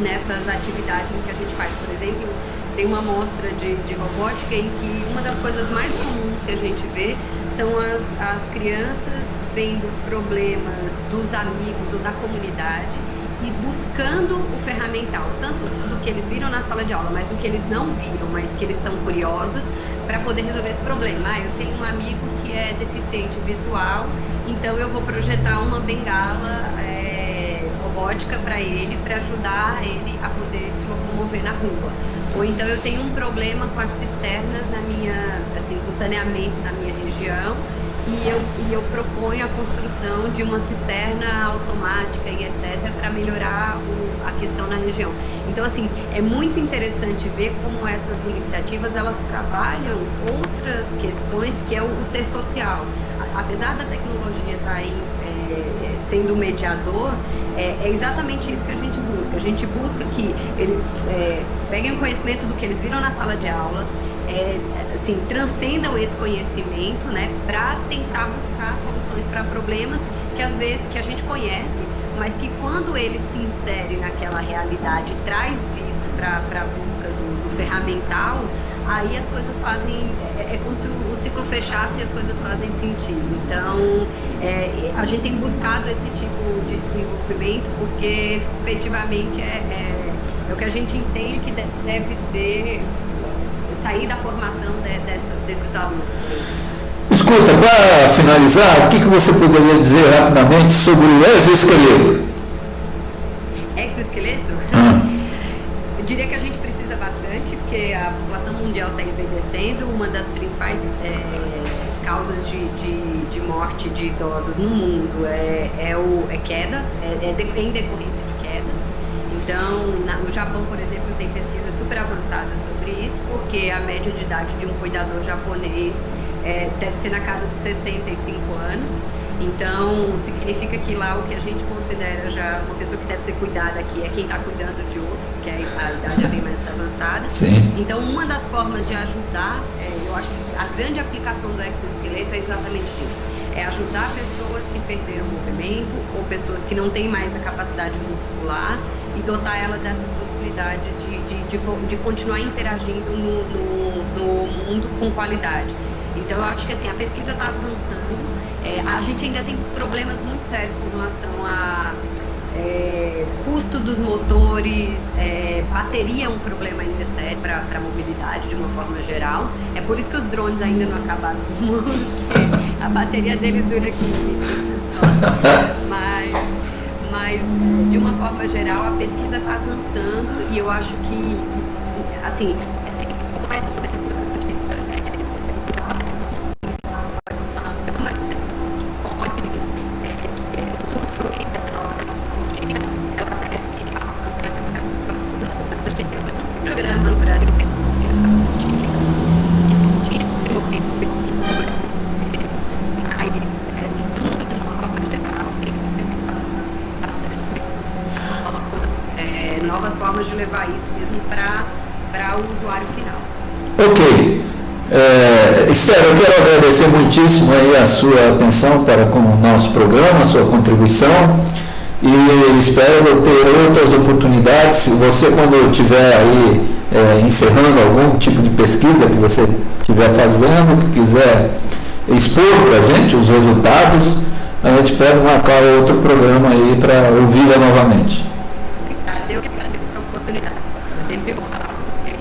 nessas atividades que a gente faz. Por exemplo, tem uma mostra de robótica em que uma das coisas mais comuns que a gente vê são as crianças vendo problemas dos amigos ou da comunidade e buscando o ferramental, tanto do que eles viram na sala de aula, mas do que eles não viram, mas que eles estão curiosos para poder resolver esse problema. Eu tenho um amigo que é deficiente visual, então eu vou projetar uma bengala robótica para ele, para ajudar ele a poder se locomover na rua. Ou então eu tenho um problema com as cisternas com o saneamento na minha região, e eu proponho a construção de uma cisterna automática e etc. para melhorar a questão na região. Então, assim, é muito interessante ver como essas iniciativas, elas trabalham outras questões, que é o ser social. Apesar da tecnologia estar aí sendo mediador, é exatamente isso que a gente busca. A gente busca que eles peguem o conhecimento do que eles viram na sala de aula, transcendam esse conhecimento, né, para tentar buscar soluções para problemas que às vezes que a gente conhece, mas que quando ele se insere naquela realidade, traz isso para a busca do ferramental, aí as coisas fazem, como se o ciclo fechasse e as coisas fazem sentido. Então, a gente tem buscado esse tipo de desenvolvimento porque efetivamente é o que a gente entende que deve ser sair da formação desses alunos. Escuta, para finalizar, o que você poderia dizer rapidamente sobre o exoesqueleto? Exoesqueleto? Eu diria que a gente precisa bastante, porque a população mundial está envelhecendo. Uma das principais causas de morte de idosos no mundo é queda, em decorrência de quedas. Então, no Japão, por exemplo, tem pesquisas super avançadas sobre isso, porque a média de idade de um cuidador japonês deve ser na casa dos 65 anos. Então, significa que lá o que a gente considera já uma pessoa que deve ser cuidada aqui é quem está cuidando de outro, porque a idade é bem mais avançada. Sim. Então, uma das formas de ajudar, eu acho que a grande aplicação do exoesqueleto é exatamente isso. É ajudar pessoas que perderam o movimento ou pessoas que não têm mais a capacidade muscular e dotar ela dessas possibilidades de continuar interagindo no mundo com qualidade. Então, eu acho que assim, a pesquisa está avançando. A gente ainda tem problemas muito sérios com relação a custo dos motores, bateria é um problema ainda sério para a mobilidade de uma forma geral. É por isso que os drones ainda não acabaram com o mundo, porque a bateria deles dura 15 minutos só. Mas, de uma forma geral, a pesquisa está avançando e eu acho que, assim, é sempre mais novas formas de levar isso mesmo para o usuário final. Ok. Esther, eu quero agradecer muitíssimo aí a sua atenção para com o nosso programa, a sua contribuição, e espero ter outras oportunidades. Você, quando estiver aí encerrando algum tipo de pesquisa que você estiver fazendo, que quiser expor para a gente os resultados, a gente pode marcar outro programa aí para ouvi-la novamente. Eu que agradeço a oportunidade. Eu sempre vou falar sobre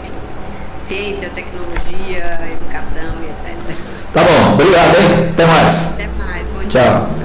ciência, tecnologia, educação e etc. Tá bom, obrigado, hein? Até mais. Até mais. Bom dia. Tchau.